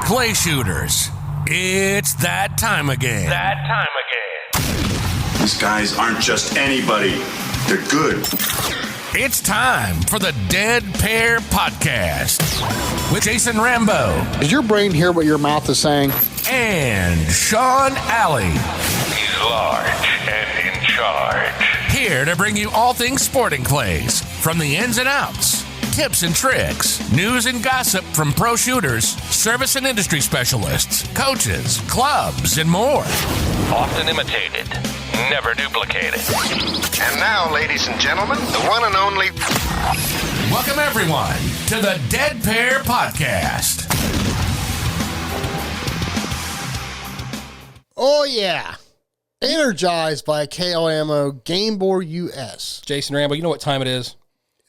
Clay shooters, it's that time again. These guys aren't just anybody. They're good. It's time for the Dead Pear Podcast with Jason Rambo. Does your brain hear what your mouth is saying? And Sean Alley. He's large and in charge. Here to bring you all things sporting clays, from the ins and outs, tips and tricks, news and gossip from pro shooters, service and industry specialists, coaches, clubs, and more. Often imitated, never duplicated. And now, ladies and gentlemen, the one and only... Welcome, everyone, to the Dead Pear Podcast. Oh, yeah. Energized by KLAMO Game Board US. Jason Rambo, you know what time it is?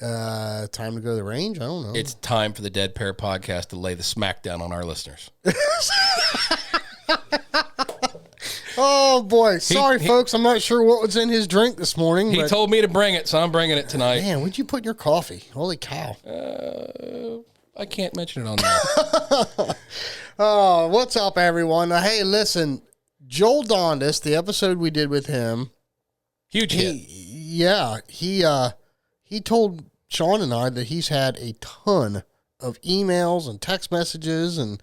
Time to go to the range? I don't know. It's time for the Dead Pear Podcast to lay the smackdown on our listeners. Oh, boy. Sorry, folks. I'm not sure what was in his drink this morning. He told me to bring it, so I'm bringing it tonight. Man, what'd you put in your coffee? Holy cow. I can't mention it on there. Oh, what's up, everyone? Hey, listen, Joel Dondis, the episode we did with him. Huge hit. He told Sean and I that he's had a ton of emails and text messages and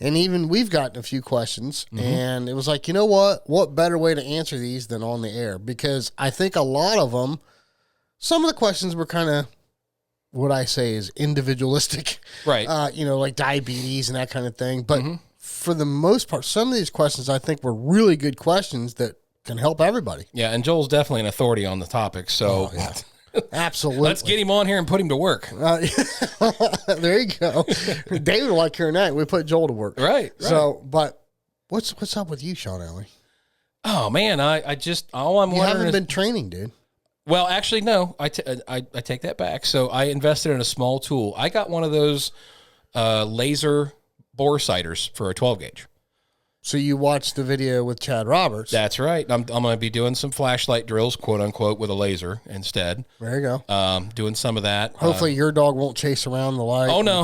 even we've gotten a few questions. Mm-hmm. And it was like, you know what better way to answer these than on the air? Because I think a lot of them, some of the questions were kind of what I say is individualistic, right? Like diabetes and that kind of thing. But for the most part, some of these questions I think were really good questions that can help everybody. Yeah, and Joel's definitely an authority on the topic, so absolutely. Let's get him on here and put him to work. There you go. David will like hearing that. We put Joel to work. Right. So, but what's up with you, Sean Alley? Oh man, I just all I'm wondering. You haven't been training, dude. Well, actually, no. I take that back. So I invested in a small tool. I got one of those laser bore sighters for a 12 gauge. So you watched the video with Chad Roberts. That's right. I'm going to be doing some flashlight drills, quote unquote, with a laser instead. There you go. Doing some of that. Hopefully your dog won't chase around the light. Oh, no.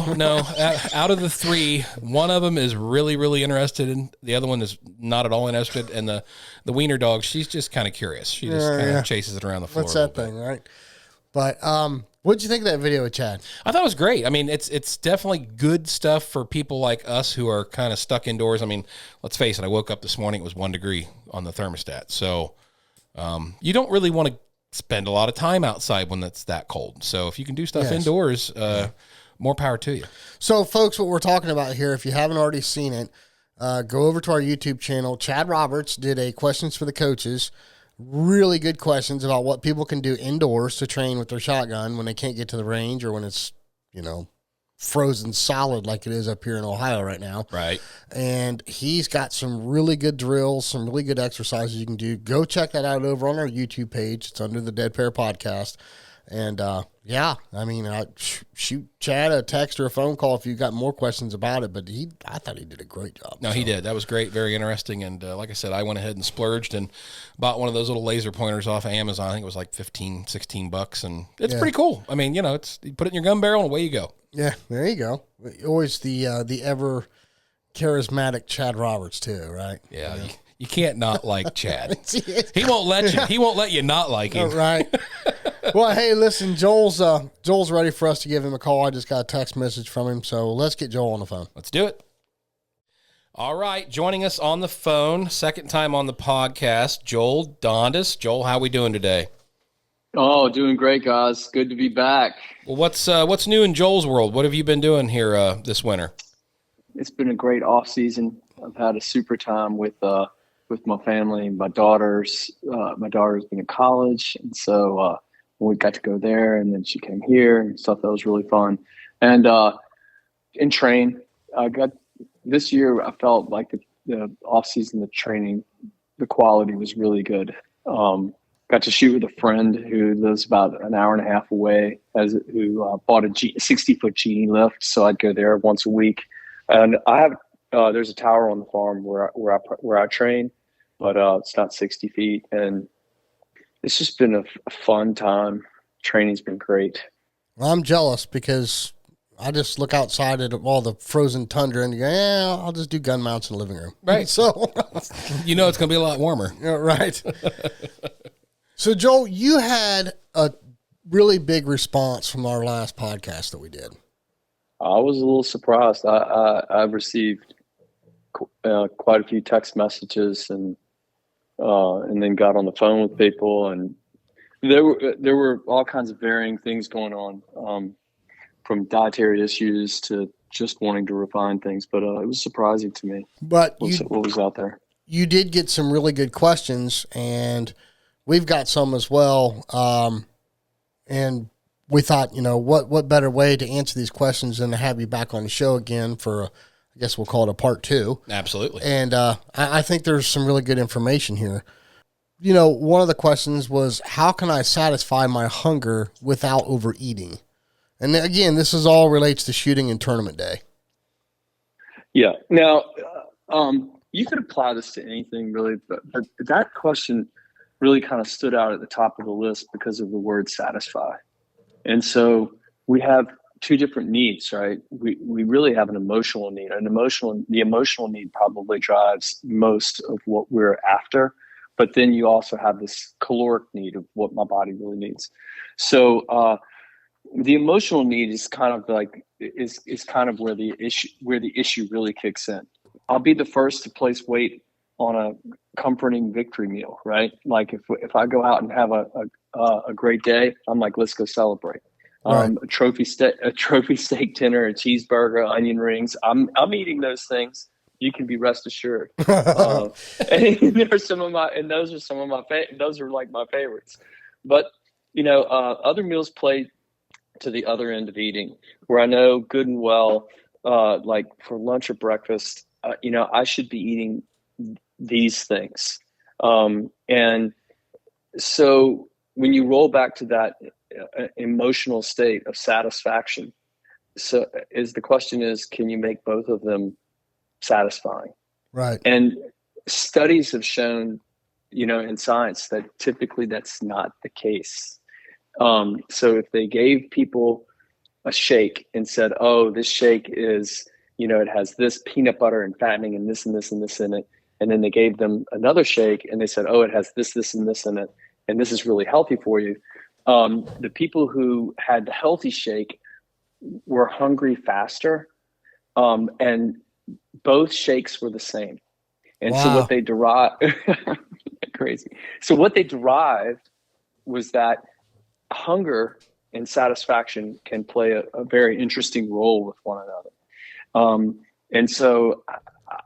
Out of the three, one of them is really, really interested, and the other one is not at all interested. And the wiener dog, she's just kind of curious. She just kind of chases it around the floor. What's that thing, right? But what'd you think of that video with Chad? I thought it was great. I mean, it's definitely good stuff for people like us who are kind of stuck indoors. I mean, let's face it, I woke up this morning, it was 1 degree on the thermostat. So you don't really want to spend a lot of time outside when it's that cold. So if you can do stuff indoors, more power to you. So, folks, what we're talking about here, if you haven't already seen it, go over to our YouTube channel. Chad Roberts did a questions for the coaches. Really good questions about what people can do indoors to train with their shotgun when they can't get to the range or when it's, frozen solid like it is up here in Ohio right now. Right. And he's got some really good drills, some really good exercises you can do. Go check that out over on our YouTube page. It's under the Dead Pear Podcast. And, shoot Chad a text or a phone call if you've got more questions about it. But I thought he did a great job. No, he did. That was great. Very interesting. And like I said, I went ahead and splurged and bought one of those little laser pointers off of Amazon. I think it was like $15-$16. And it's pretty cool. I mean, you put it in your gun barrel and away you go. Yeah, there you go. Always the ever charismatic Chad Roberts too, right? Yeah. You can't not like Chad. He won't let you not like him. Right. Well, hey, listen, Joel's ready for us to give him a call. I just got a text message from him, so let's get Joel on the phone. Let's do it. All right, joining us on the phone, second time on the podcast, Joel Dondis. Joel, how we doing today? Oh, doing great, guys. Good to be back. Well, what's new in Joel's world? What have you been doing here this winter? It's been a great off season. I've had a super time with my family. My daughter's been in college, and so we got to go there, and then she came here and stuff. That was really fun. And train. This year, I felt like the off season, the training, the quality was really good. Got to shoot with a friend who lives about an hour and a half away, who bought a 60-foot Genie lift, so I'd go there once a week. And I have there's a tower on the farm where I train, but it's not 60 feet, and it's just been a fun time. Training's been great. Well, I'm jealous because I just look outside at all the frozen tundra and go, yeah, I'll just do gun mounts in the living room. Right. So, You know it's going to be a lot warmer. yeah, right. So, Joel, you had a really big response from our last podcast that we did. I was a little surprised. I've received quite a few text messages and then got on the phone with people, and there were all kinds of varying things going on, from dietary issues to just wanting to refine things. But it was surprising to me But what was out there. you did get some really good questions, and we've got some as well. And we thought, what better way to answer these questions than to have you back on the show again for, I guess we'll call it a part 2. Absolutely. And I think there's some really good information here. One of the questions was, how can I satisfy my hunger without overeating? And again, this is all relates to shooting and tournament day. Yeah. Now, you could apply this to anything really, but that question really kind of stood out at the top of the list because of the word satisfy. And so we have two different needs, right? We really have an emotional need. The emotional need probably drives most of what we're after, but then you also have this caloric need of what my body really needs. So the emotional need is kind of like is kind of where the issue really kicks in. I'll be the first to place weight on a comforting victory meal, right? Like if I go out and have a great day, I'm like, let's go celebrate. Right. A trophy steak dinner, a cheeseburger, onion rings. I'm eating those things. You can be rest assured. And those are some of my those are like my favorites. But other meals play to the other end of eating, where I know good and well, like for lunch or breakfast, I should be eating these things. And so when you roll back to that emotional state of satisfaction, the question is, can you make both of them satisfying? Right. And studies have shown, in science, that typically that's not the case. So if they gave people a shake and said, oh, this shake is, it has this peanut butter and fattening and this and this and this in it. And then they gave them another shake and they said, oh, it has this, this, and this in it. And this is really healthy for you. The people who had the healthy shake were hungry faster. And both shakes were the same. And Wow. so what they derived, crazy. So what they derived was that hunger and satisfaction can play a very interesting role with one another. And so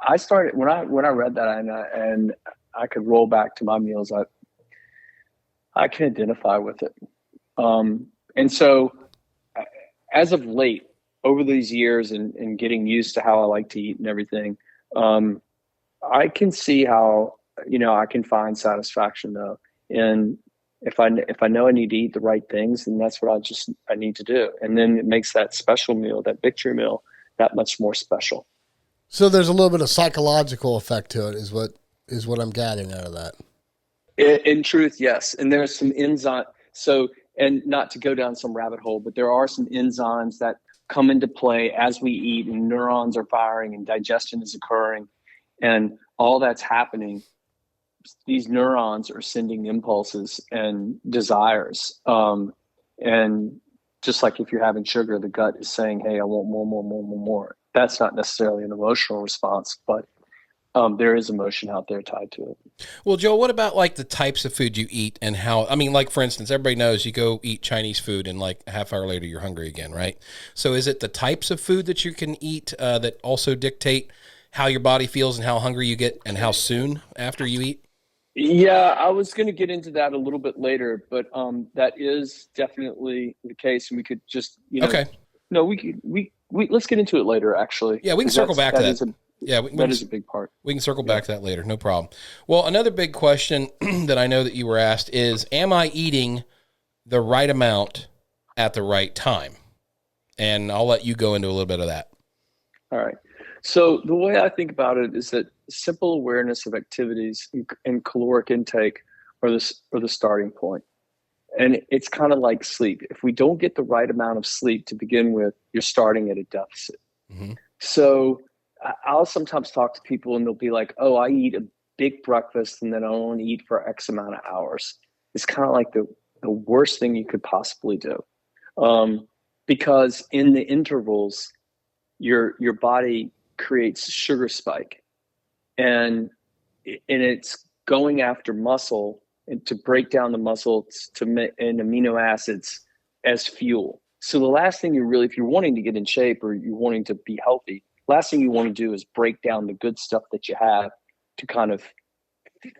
I started when I read that and I could roll back to my meals, I can identify with it. And so as of late, over these years and getting used to how I like to eat and everything, I can see how, I can find satisfaction though. And if I know I need to eat the right things, then that's what I need to do. And then it makes that special meal, that victory meal, that much more special. So there's a little bit of psychological effect to it is what I'm gathering out of that. In truth, yes. And there's some enzyme. So, and not to go down some rabbit hole, but there are some enzymes that come into play as we eat, and neurons are firing and digestion is occurring and all that's happening. These neurons are sending impulses and desires. And just like if you're having sugar, the gut is saying, hey, I want more. That's not necessarily an emotional response, but there is emotion out there tied to it. Well, Joe, what about like the types of food you eat and how, like for instance, everybody knows you go eat Chinese food and like a half hour later you're hungry again, right? So is it the types of food that you can eat that also dictate how your body feels and how hungry you get and how soon after you eat? Yeah, I was going to get into that a little bit later, but that is definitely the case. And we could just, okay. No, we let's get into it later, actually. Yeah, we can circle back to that. That is a big part. We can circle back to that later. No problem. Well, another big question that I know that you were asked is, am I eating the right amount at the right time? And I'll let you go into a little bit of that. All right. So the way I think about it is that simple awareness of activities and caloric intake are the starting point. And it's kind of like sleep. If we don't get the right amount of sleep to begin with, you're starting at a deficit. Mm-hmm. So I'll sometimes talk to people and they'll be like, oh, I eat a big breakfast and then I only eat for X amount of hours. It's kind of like the worst thing you could possibly do. Because in the intervals, your body creates sugar spike, and it's going after muscle and to break down the muscle and amino acids as fuel. So the last thing if you're wanting to get in shape or you're wanting to be healthy, last thing you want to do is break down the good stuff that you have to kind of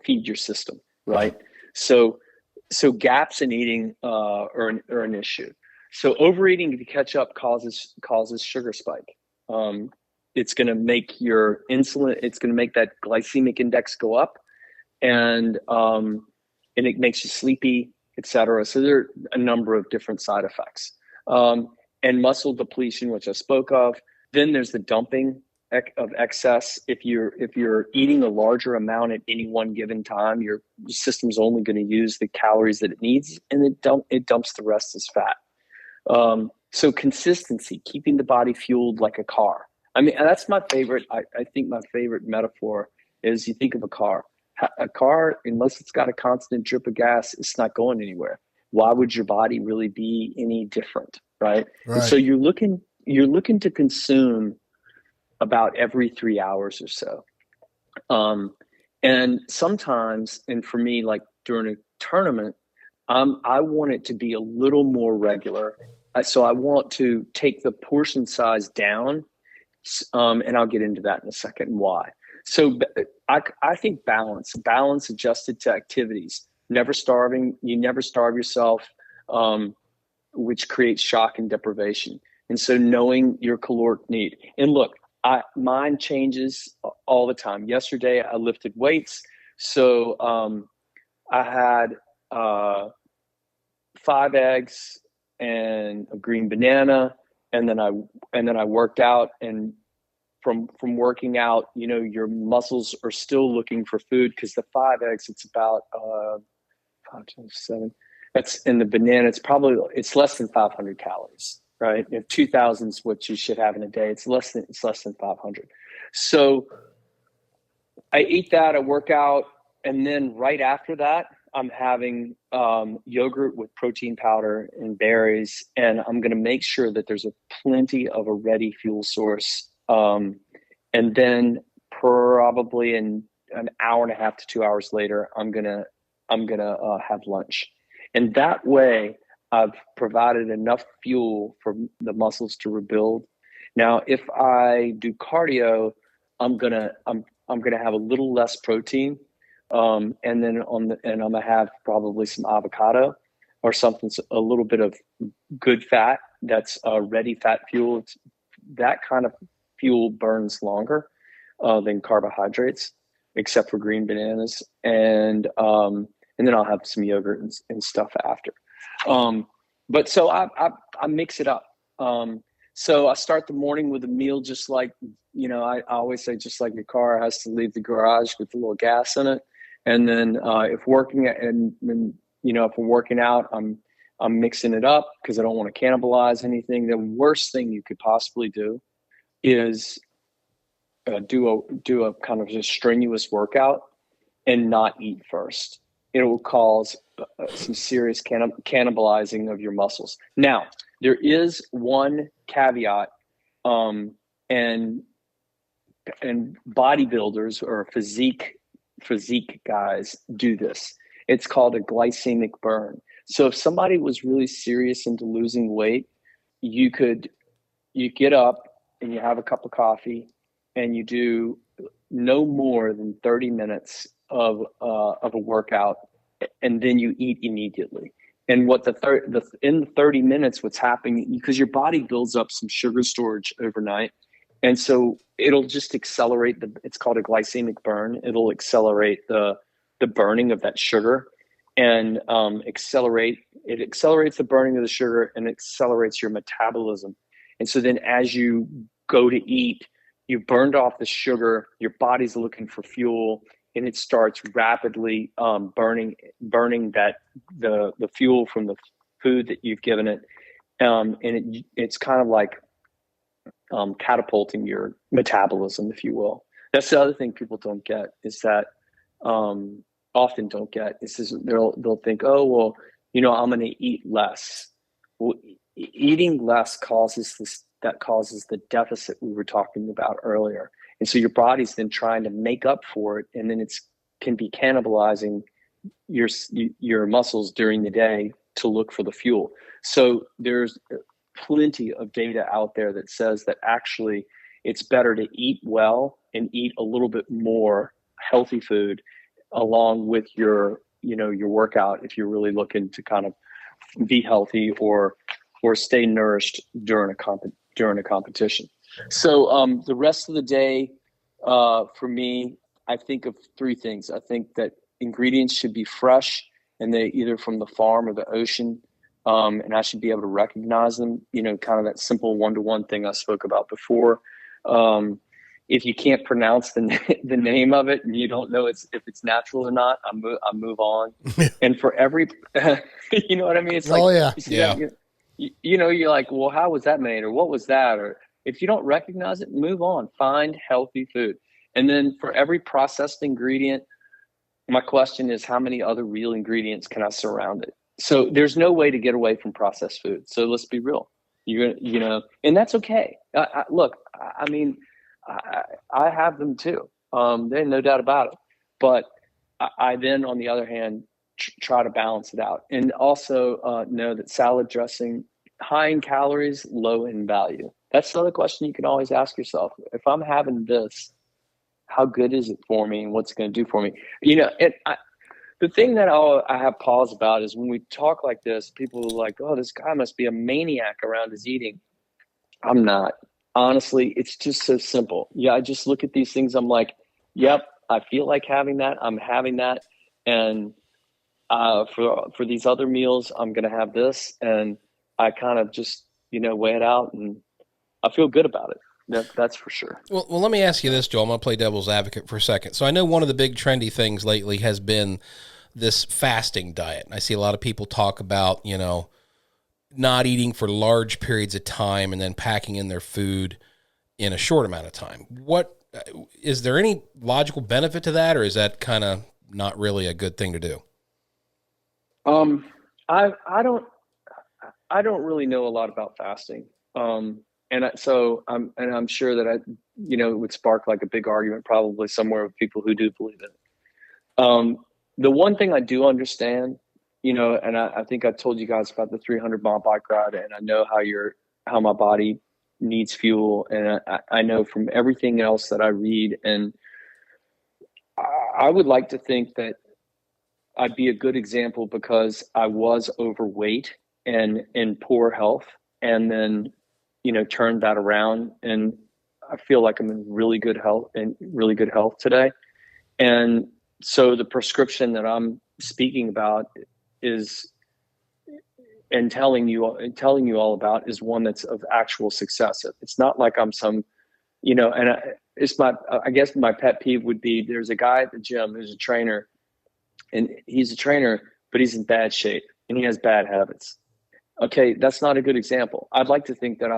feed your system, right? So gaps in eating are an issue. So overeating, if you catch up, causes sugar spike. It's going to make your insulin. It's going to make that glycemic index go up, and it makes you sleepy, etc. So there are a number of different side effects. And muscle depletion, which I spoke of. Then there's the dumping of excess. If you're eating a larger amount at any one given time, your system's only going to use the calories that it needs, and it dumps the rest as fat. So consistency, keeping the body fueled like a car. I mean, that's my favorite. I think my favorite metaphor is, you think of a car. A car, unless it's got a constant drip of gas, it's not going anywhere. Why would your body really be any different, right? And so you're looking to consume about every 3 hours or so. And sometimes, and for me, like during a tournament, I want it to be a little more regular. So I want to take the portion size down, and I'll get into that in a second and why. So I think balance adjusted to activities, never starving. You never starve yourself, which creates shock and deprivation. And so knowing your caloric need. And look, mine changes all the time. Yesterday I lifted weights. So I had 5 eggs and a green banana, and then I worked out. And from working out, your muscles are still looking for food, because the 5 eggs, it's about 5 times 7. That's in the banana. It's less than 500 calories, right? If 2,000 is what you should have in a day, it's less than 500. So I eat that, I work out, and then right after that, I'm having yogurt with protein powder and berries, and I'm going to make sure that there's plenty of a ready fuel source. And then probably in an hour and a half to 2 hours later, I'm gonna have lunch, and that way I've provided enough fuel for the muscles to rebuild. Now, if I do cardio, I'm gonna have a little less protein. And then I'm gonna have probably some avocado or something, a little bit of good fat that's ready fat fuel. That kind of fuel burns longer than carbohydrates, except for green bananas, and then I'll have some yogurt and stuff after. But so I mix it up. So I start the morning with a meal, just like I always say, just like your car has to leave the garage with a little gas in it. And then if I'm working out, I'm mixing it up because I don't want to cannibalize anything. The worst thing you could possibly do is do a kind of just strenuous workout and not eat first. It will cause some serious cannibalizing of your muscles. Now, there is one caveat, and bodybuilders or physique guys do this. It's called a glycemic burn. So if somebody was really serious into losing weight, you get up and you have a cup of coffee and you do no more than 30 minutes of a workout, and then you eat immediately. And what in the 30 minutes, what's happening, because your body builds up some sugar storage overnight, and so it'll just accelerate it's called a glycemic burn. It'll accelerate the burning of that sugar, and accelerates the burning of the sugar, and accelerates your metabolism. And so then as you go to eat, you burned off the sugar, your body's looking for fuel, and it starts rapidly burning that the fuel from the food that you've given it, and it's kind of like catapulting your metabolism, if you will. That's the other thing people don't get, is that often don't get, is they'll think, oh, well, I'm going to eat less. Well, eating less causes the deficit we were talking about earlier. And so your body's then trying to make up for it, and then can be cannibalizing your muscles during the day to look for the fuel. So there's plenty of data out there that says that actually it's better to eat well and eat a little bit more healthy food along with your workout, if you're really looking to kind of be healthy or stay nourished during a competition. So the rest of the day, for me, I think of three things. I think that ingredients should be fresh, and they either from the farm or the ocean, and I should be able to recognize them. Kind of that simple one-to-one thing I spoke about before. If you can't pronounce the name of it and you don't know if it's natural or not, I move on. And for every, you know what I mean? It's like, oh yeah, yeah. You're like, well, how was that made, or what was that? Or if you don't recognize it, move on. Find healthy food. And then for every processed ingredient, my question is, how many other real ingredients can I surround it? So there's no way to get away from processed food. So let's be real. And that's okay. Look, I mean, I have them too. There's no doubt about it. But I then, on the other hand, try to balance it out. And also know that salad dressing, high in calories, low in value. That's another question you can always ask yourself. If I'm having this, how good is it for me, and what's it going to do for me? The thing that I have pause about is when we talk like this, people are like, oh, this guy must be a maniac around his eating. I'm not. Honestly, it's just so simple. Yeah, I just look at these things. I'm like, yep, I feel like having that. I'm having that. And for these other meals, I'm going to have this. And I kind of just, weigh it out, and I feel good about it. That's for sure. Well, let me ask you this, Joel. I'm going to play devil's advocate for a second. So I know one of the big trendy things lately has been this fasting diet. I see a lot of people talk about, not eating for large periods of time and then packing in their food in a short amount of time. Is there any logical benefit to that, or is that kind of not really a good thing to do? I don't really know a lot about fasting. I'm sure that it would spark like a big argument probably somewhere with people who do believe it. The one thing I do understand, and I think I told you guys about the 300-mile bike ride, and I know how my body needs fuel, and I know from everything else that I read, and I would like to think that I'd be a good example because I was overweight and in poor health, and then turned that around, and I feel like I'm in really good health today. And so the prescription that I'm speaking about is, and telling you all about, is one that's of actual success. It's not like I'm some, I guess my pet peeve would be, there's a guy at the gym who's a trainer, and he's a trainer, but he's in bad shape and he has bad habits. Okay, that's not a good example. I'd like to think that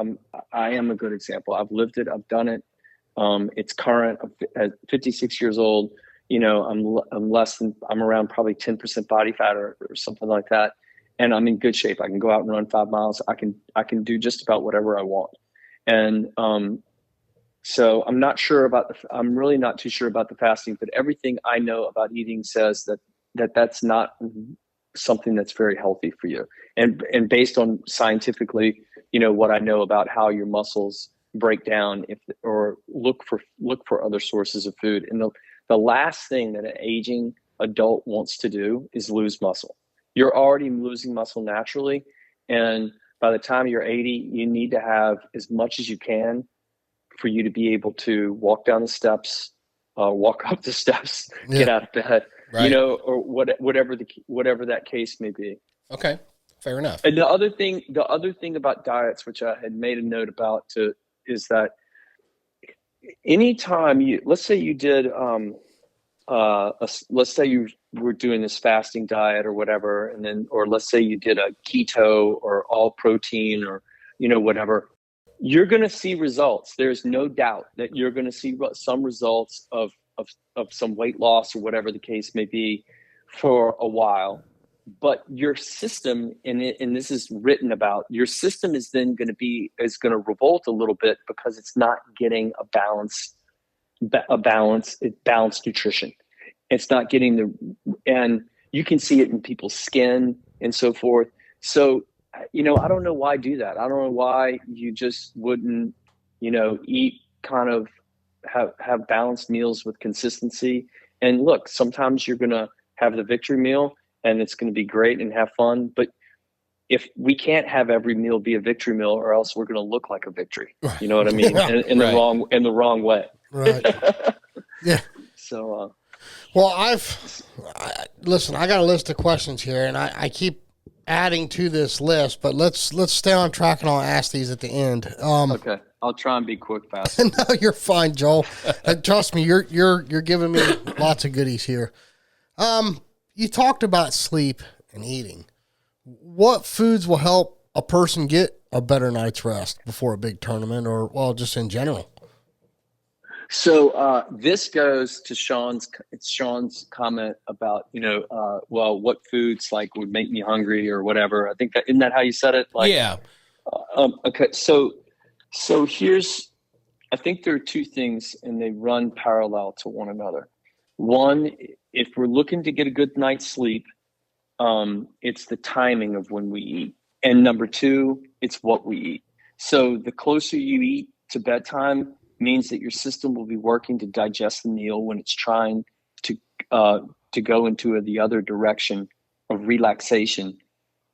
I am a good example. I've lived it. I've done it. It's current. I'm at 56 years old. I'm around probably 10% body fat or something like that. And I'm in good shape. I can go out and run 5 miles. I can do just about whatever I want. And so I'm really not too sure about the fasting, but everything I know about eating says that's not something that's very healthy for you. And based on scientifically, what I know about how your muscles break down or look for other sources of food. And the last thing that an aging adult wants to do is lose muscle. You're already losing muscle naturally. And by the time you're 80, you need to have as much as you can for you to be able to walk down the steps, walk up the steps, get out of bed, right, or whatever that case may be. Okay, fair enough. And the other thing about diets, which I had made a note about is that anytime let's say you did let's say you were doing this fasting diet or whatever, and then, or let's say you did a keto or all protein or, whatever, you're going to see results. There's no doubt that you're going to see some results of some weight loss or whatever the case may be for a while. But your system, and this is written about, your system is then going to revolt a little bit because it's not getting balanced nutrition. It's not getting and you can see it in people's skin and so forth. So, I don't know why do that. I don't know why you just wouldn't, eat kind of have balanced meals with consistency. And look, sometimes you're going to have the victory meal and it's going to be great and have fun. But if we can't have every meal be a victory meal, or else we're going to look like a victory. You know what I mean? In the wrong way. Right. Yeah. So, well, listen, I got a list of questions here, and I keep adding to this list, but let's stay on track, and I'll ask these at the end. Okay, I'll try and be quick, fast. No, you're fine, Joel. Trust me, you're giving me lots of goodies here. You talked about sleep and eating. What foods will help a person get a better night's rest before a big tournament, or just in general? So this goes to Sean's comment about, what foods like would make me hungry or whatever. I think isn't that how you said it? Like, yeah. Okay. So I think there are two things and they run parallel to one another. One, if we're looking to get a good night's sleep, it's the timing of when we eat. And number two, it's what we eat. So the closer you eat to bedtime means that your system will be working to digest the meal when it's trying to go into the other direction of relaxation,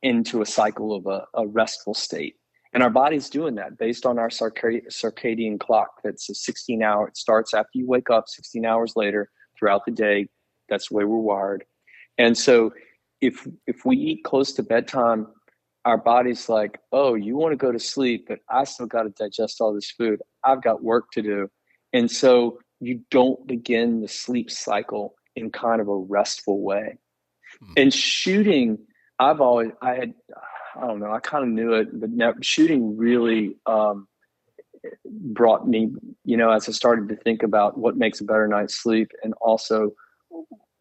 into a cycle of a restful state. And our body's doing that based on our circadian clock. That's a 16-hour. It starts after you wake up, 16 hours later throughout the day. That's the way we're wired. And so if we eat close to bedtime, our body's like, oh, you want to go to sleep, but I still got to digest all this food. I've got work to do. And so you don't begin the sleep cycle in kind of a restful way. And shooting, I kind of knew it, but shooting really brought me, as I started to think about what makes a better night's sleep, and also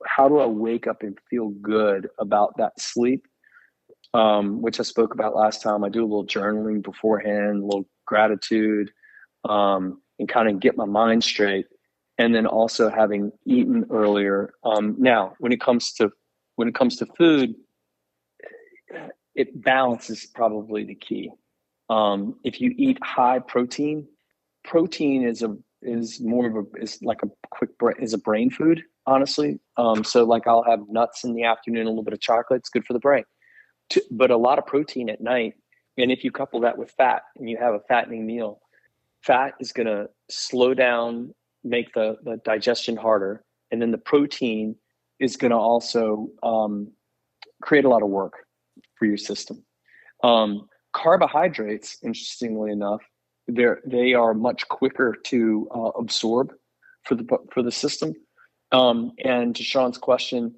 how do I wake up and feel good about that sleep, which I spoke about last time. I do a little journaling beforehand, a little gratitude, and kind of get my mind straight. And then also having eaten earlier. Now, when it comes to food, balance is probably the key. If you eat high protein is a brain food, honestly. So like I'll have nuts in the afternoon, a little bit of chocolate. It's good for the brain. But a lot of protein at night, and if you couple that with fat and you have a fattening meal, fat is going to slow down, make the digestion harder, and then the protein is going to also create a lot of work for your system. Carbohydrates, interestingly enough, they are much quicker to absorb for the system. And to Sean's question,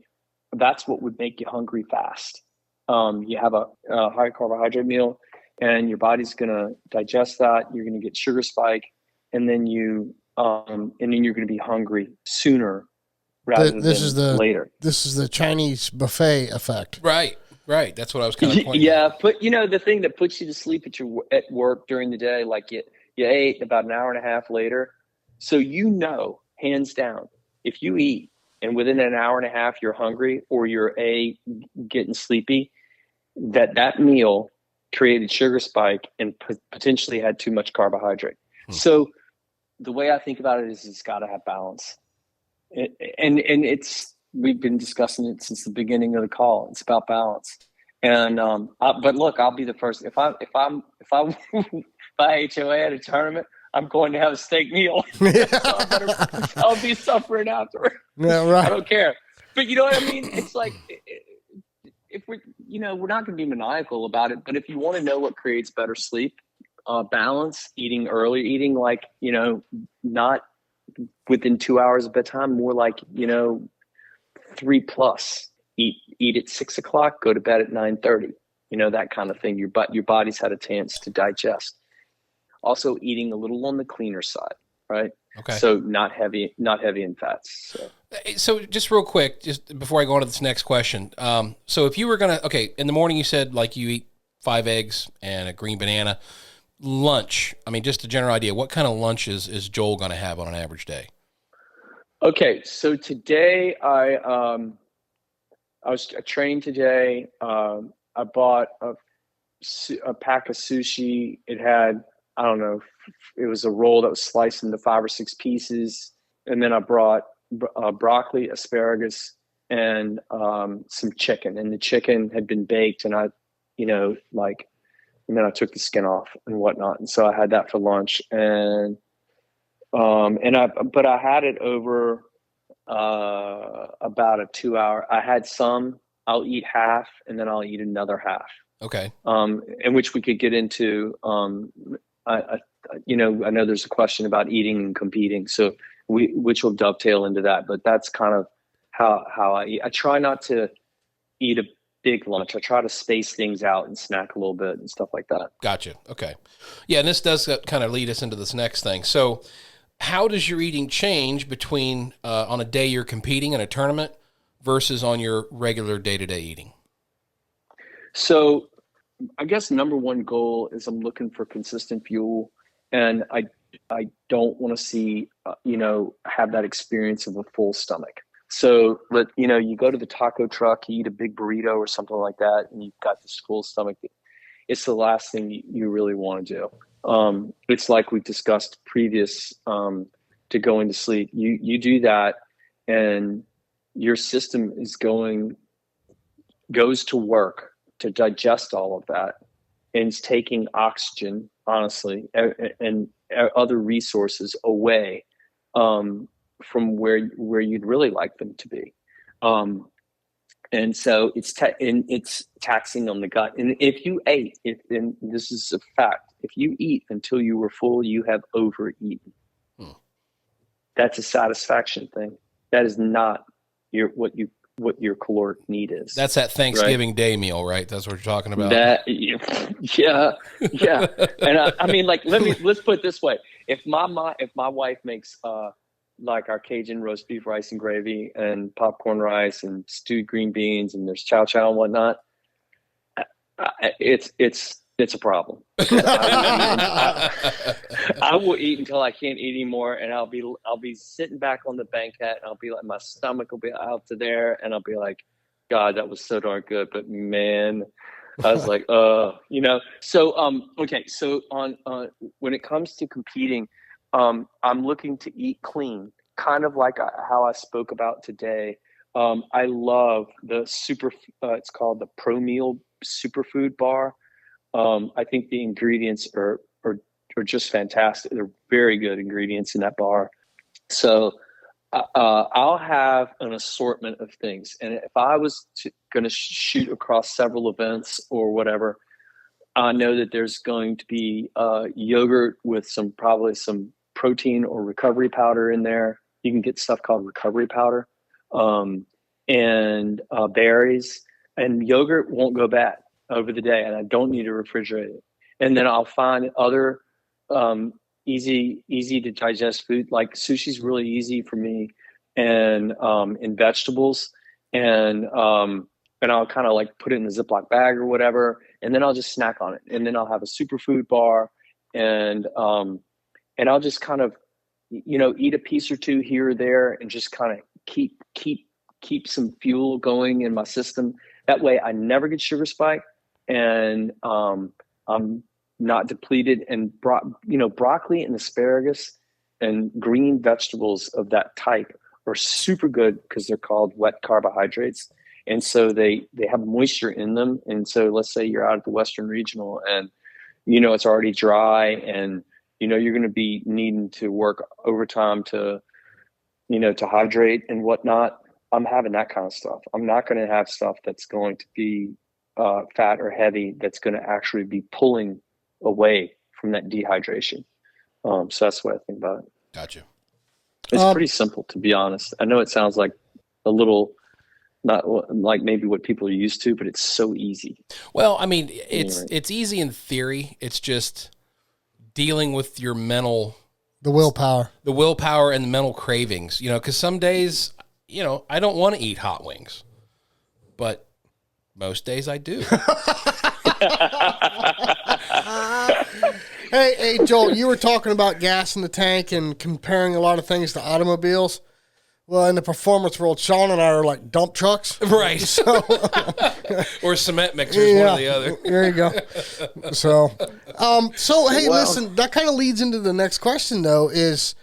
that's what would make you hungry fast. You have a high carbohydrate meal, and your body's going to digest that. You're going to get sugar spike, and then you're going to be hungry sooner rather than later. This is the Chinese buffet effect, right? That's what I was kind of pointing. Yeah, but the thing that puts you to sleep at work during the day, like you ate about an hour and a half later, so hands down, if you eat and within an hour and a half you're hungry or you're getting sleepy, that meal created sugar spike and potentially had too much carbohydrate. So the way I think about it is it's got to have balance, and we've been discussing it since the beginning of the call. It's about balance, and but look, I'll be the first. If I buy HOA at a tournament, I'm going to have a steak meal. I'll be suffering after. Yeah, right. I don't care. But you know what I mean? It's like, if we're not going to be maniacal about it, but if you want to know what creates better sleep, balance, eating early, eating like, not within 2 hours of bedtime, more like, 3+. Eat at 6 o'clock, go to bed at 9:30, that kind of thing. Your body's had a chance to digest. Also eating a little on the cleaner side, right? Okay. So not heavy in fats. So just real quick, just before I go on to this next question. So if you were in the morning, you said like you eat 5 eggs and a green banana. Lunch, I mean, just a general idea, what kind of lunch is Joel going to have on an average day? Okay. So today I trained today. I bought a pack of sushi. It had, I don't know, it was a roll that was sliced into 5 or 6 pieces. And then I brought broccoli, asparagus, and some chicken. And the chicken had been baked, and and then I took the skin off and whatnot. And so I had that for lunch. And I had it over about a 2 hour. I had some. I'll eat half, and then I'll eat another half. Okay. In which we could get into. I know there's a question about eating and competing, so which will dovetail into that. But that's kind of how I eat. I try not to eat a big lunch. I try to space things out and snack a little bit and stuff like that. Gotcha. Okay. Yeah, and this does kind of lead us into this next thing. So how does your eating change between on a day you're competing in a tournament versus on your regular day-to-day eating? So I guess number one goal is I'm looking for consistent fuel, and I don't want to see, have that experience of a full stomach. So, you go to the taco truck, you eat a big burrito or something like that, and you've got this full stomach. It's the last thing you really want to do. It's like we've discussed previous to going to sleep. You do that, and your system goes to work to digest all of that, and it's taking oxygen, honestly, and other resources away from where you'd really like them to be. And so it's taxing on the gut. And if you ate, and this is a fact, if you eat until you were full, you have overeaten. That's a satisfaction thing. That is not what your caloric need is. That's that Thanksgiving Day meal, right? That's what you're talking about. Yeah. And I mean, like, let's put it this way: if my wife makes like our Cajun roast beef, rice and gravy, and popcorn rice, and stewed green beans, and there's chow chow and whatnot, it's a problem. I will eat until I can't eat anymore, and I'll be sitting back on the banquette, and I'll be like, my stomach will be out to there, and I'll be like, God, that was so darn good, but man, I was like, So okay, so on when it comes to competing, I'm looking to eat clean, kind of like how I spoke about today. I love the it's called the Pro Meal Superfood Bar. I think the ingredients are just fantastic. They're very good ingredients in that bar. So I'll have an assortment of things. And if I was going to shoot across several events or whatever, I know that there's going to be yogurt with probably some protein or recovery powder in there. You can get stuff called recovery powder, and berries, and yogurt won't go bad over the day, and I don't need to refrigerate it. And then I'll find other easy to digest food, like sushi's really easy for me, and in vegetables, and I'll kind of like put it in a Ziploc bag or whatever, and then I'll just snack on it, and then I'll have a superfood bar, and I'll just kind of eat a piece or two here or there, and just kind of keep some fuel going in my system. That way I never get sugar spike, and I'm not depleted. And broccoli and asparagus and green vegetables of that type are super good because they're called wet carbohydrates, and so they have moisture in them. And so let's say you're out at the Western Regional, and it's already dry, and you're going to be needing to work overtime to hydrate and whatnot. I'm having that kind of stuff. I'm not going to have stuff that's going to be fat or heavy that's going to actually be pulling away from that dehydration. So that's what I think about it. Gotcha. It's pretty simple, to be honest. I know it sounds like a little not like maybe what people are used to, but it's so easy. Well, I mean, it's easy in theory. It's just dealing with your mental, The willpower. And the mental cravings, because some days, I don't want to eat hot wings, but most days I do. Hey, Joel, you were talking about gas in the tank and comparing a lot of things to automobiles. Well, in the performance world, Sean and I are like dump trucks. Right. So, or cement mixers, one or the other. There you go. So hey, listen, that kind of leads into the next question, though, is,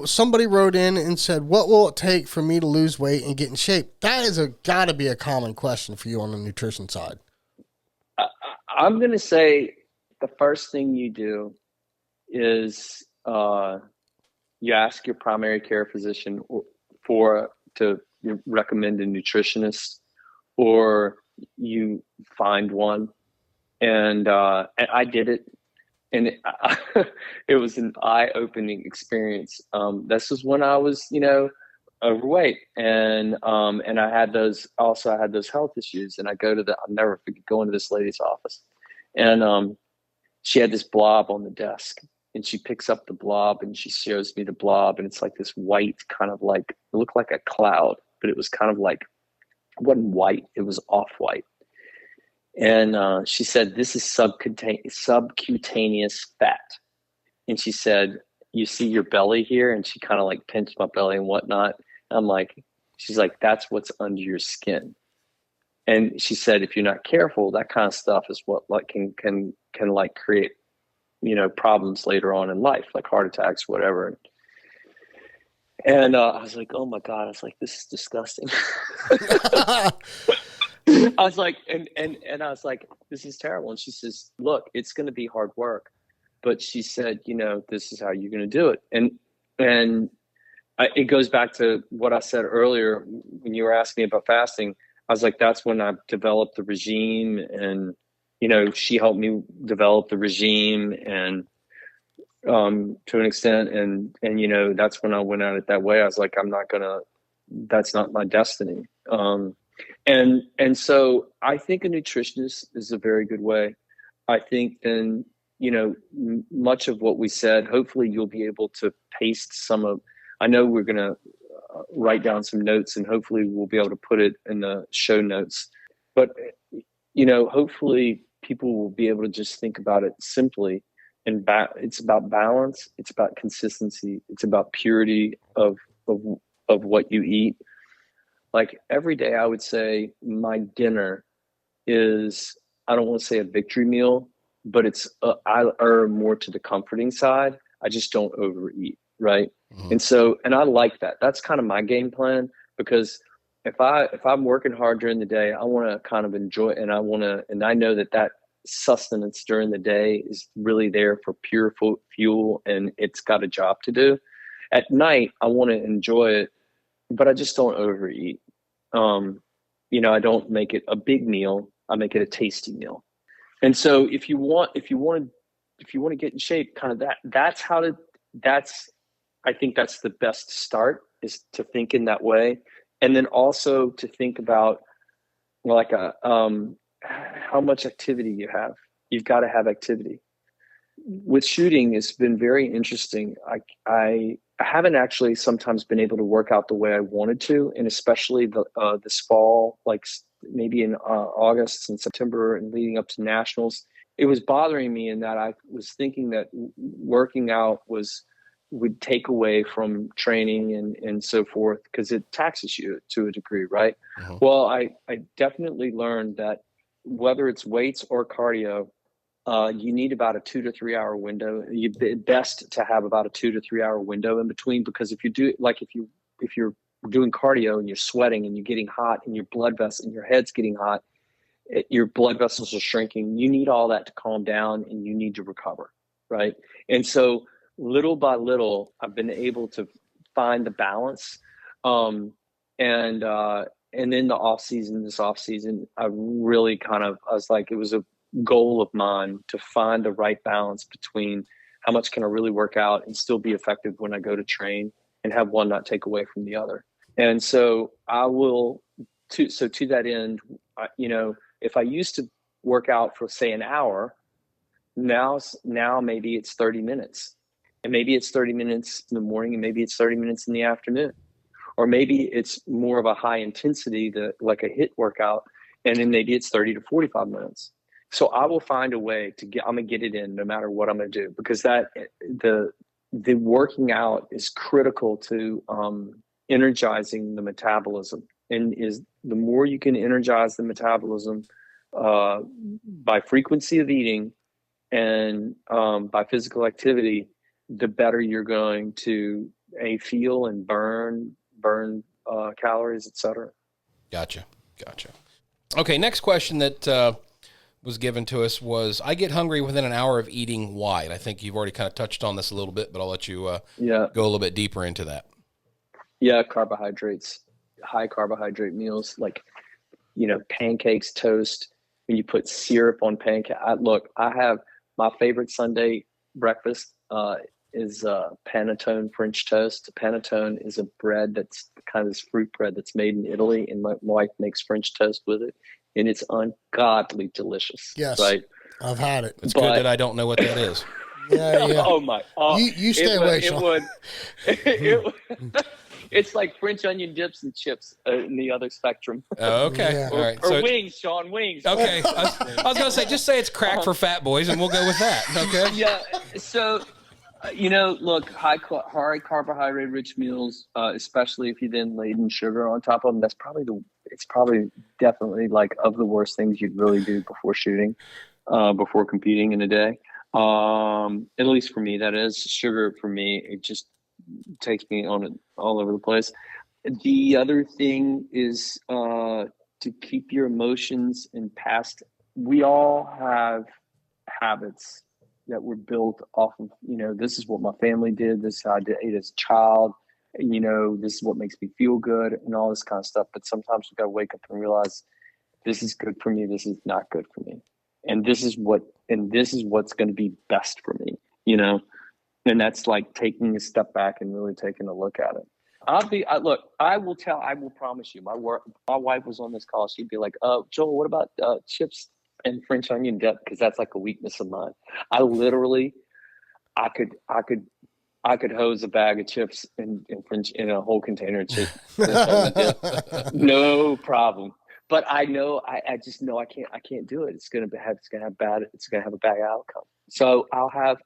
somebody wrote in and said, what will it take for me to lose weight and get in shape? That is got to be a common question for you on the nutrition side. I'm going to say the first thing you do is you ask your primary care physician to recommend a nutritionist, or you find one. And I did it, and it was an eye-opening experience. This was when I was, overweight, and I had those health issues. And I'll never forget going to this lady's office, and she had this blob on the desk. And she picks up the blob and she shows me the blob, and it's like this white kind of like, it looked like a cloud, but it was kind of like, it wasn't white, it was off-white. And she said, this is subcutaneous fat. And she said, you see your belly here? And she kind of like pinched my belly and whatnot. I'm like, she's like, that's what's under your skin. And she said, if you're not careful, that kind of stuff is what like can like create problems later on in life, like heart attacks, whatever. And I was like, oh my God, I was like, this is disgusting. I was like, and I was like, this is terrible. And she says, look, it's going to be hard work, but she said, this is how you're going to do it. And it goes back to what I said earlier when you were asking me about fasting. I was like, that's when I developed the regime, and she helped me develop the regime, and to an extent, and that's when I went at it that way. I was like, that's not my destiny. And so I think a nutritionist is a very good way. I think then, much of what we said, hopefully you'll be able to paste I know we're going to write down some notes, and hopefully we'll be able to put it in the show notes, but hopefully people will be able to just think about it simply. And it's about balance. It's about consistency. It's about purity of what you eat. Like every day, I would say my dinner is, I don't want to say a victory meal, but it's I err more to the comforting side. I just don't overeat, right? Mm-hmm. And I like that. That's kind of my game plan, because if I'm working hard during the day, I want to kind of enjoy, and I know that sustenance during the day is really there for pure fuel, and it's got a job to do. At night, I want to enjoy it, but I just don't overeat. I don't make it a big meal. I make it a tasty meal. And so if you want to get in shape, kind of I think that's the best start, is to think in that way. And then also to think about like how much activity you have. You've got to have activity. With shooting, it's been very interesting. I haven't actually sometimes been able to work out the way I wanted to, and especially this fall, like maybe in August and September and leading up to nationals, it was bothering me in that I was thinking that working out would take away from training and so forth, because it taxes you to a degree, right? Uh-huh. Well, I definitely learned that whether it's weights or cardio, you need about a 2 to 3 hour window. It's best to have about a 2 to 3 hour window in between, because if you're doing cardio and you're sweating and you're getting hot and your blood vessels and your head's getting hot, your blood vessels are shrinking. You need all that to calm down, and you need to recover, right? And so little by little, I've been able to find the balance. And then the this off season, I really I was like, it was a goal of mine to find the right balance between how much can I really work out and still be effective when I go to train, and have one not take away from the other. And so I will, to that end, if I used to work out for say an hour, now maybe it's 30 minutes, and maybe it's 30 minutes in the morning, and maybe it's 30 minutes in the afternoon, or maybe it's more of a high intensity, like a HIIT workout, and then maybe it's 30 to 45 minutes. So I will find a way I'm gonna get it in no matter what I'm gonna do, because the working out is critical to energizing the metabolism, and is the more you can energize the metabolism by frequency of eating and by physical activity, the better you're going to feel and burn calories, etc. Gotcha. Okay, next question that was given to us was, I get hungry within an hour of eating. Why? And I think you've already kind of touched on this a little bit, but I'll let you go a little bit deeper into that. Yeah, carbohydrates, high carbohydrate meals, like, pancakes, toast. When you put syrup on pancake, I have my favorite Sunday breakfast is panettone French toast. Panettone is a bread that's kind of this fruit bread that's made in Italy, and my wife makes French toast with it, and it's ungodly delicious. Yes, right? I've had it. It's good that I don't know what that is. Yeah. Oh my! You stay away, Sean. It's like French onion dips and chips in the other spectrum. Okay. Yeah. All right. Or wings, Sean, wings. Okay. I was going to say, just say it's crack for fat boys, and we'll go with that. Okay. Yeah. So, look, high carbohydrate rich meals, especially if you then laden sugar on top of them, it's probably definitely like of the worst things you'd really do before shooting, before competing in a day. At least for me, that is. Sugar for me, it just takes me on it all over the place. The other thing is to keep your emotions in past. We all have habits that were built off of, this is what my family did, this is how I ate as a child, this is what makes me feel good, and all this kind of stuff. But sometimes we got to wake up and realize this is good for me, this is not good for me, and this is what's going to be best for me, and that's like taking a step back and really taking a look at it. I will promise you, my wife was on this call. She'd be like, Joel, what about chips and French onion dip? Because that's like a weakness of mine. I could hose a bag of chips and French in a whole container of chips. No problem. But I know, I just know I can't do it. It's gonna have a bad outcome. So I'll have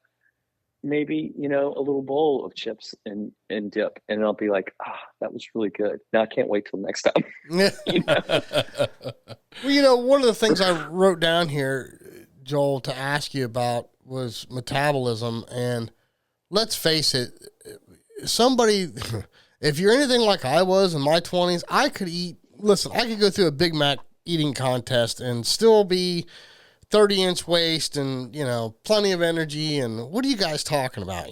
maybe, a little bowl of chips and dip, and I'll be like, that was really good. Now I can't wait till next time. Well, one of the things I wrote down here, Joel, to ask you about was metabolism. And let's face it, if you're anything like I was in my 20s, I could go through a Big Mac eating contest and still be 30-inch waist and, plenty of energy. And what are you guys talking about,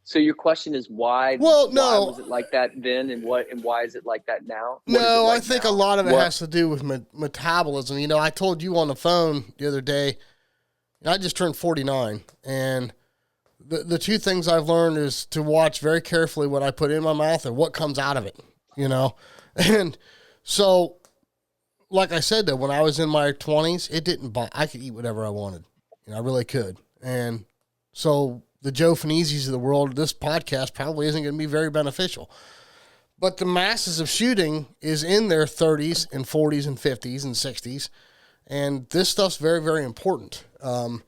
So your question is why? Well, no. Why was it like that then, and why is it like that now? No, I think a lot of it has to do with metabolism. I told you on the phone the other day, I just turned 49, and the two things I've learned is to watch very carefully what I put in my mouth and what comes out of it, And so, like I said, though, when I was in my 20s, I could eat whatever I wanted. I really could. And so the Joe Finizzi's of the world, this podcast probably isn't going to be very beneficial. But the masses of shooting is in their 30s and 40s and 50s and 60s. And this stuff's very, very important. Do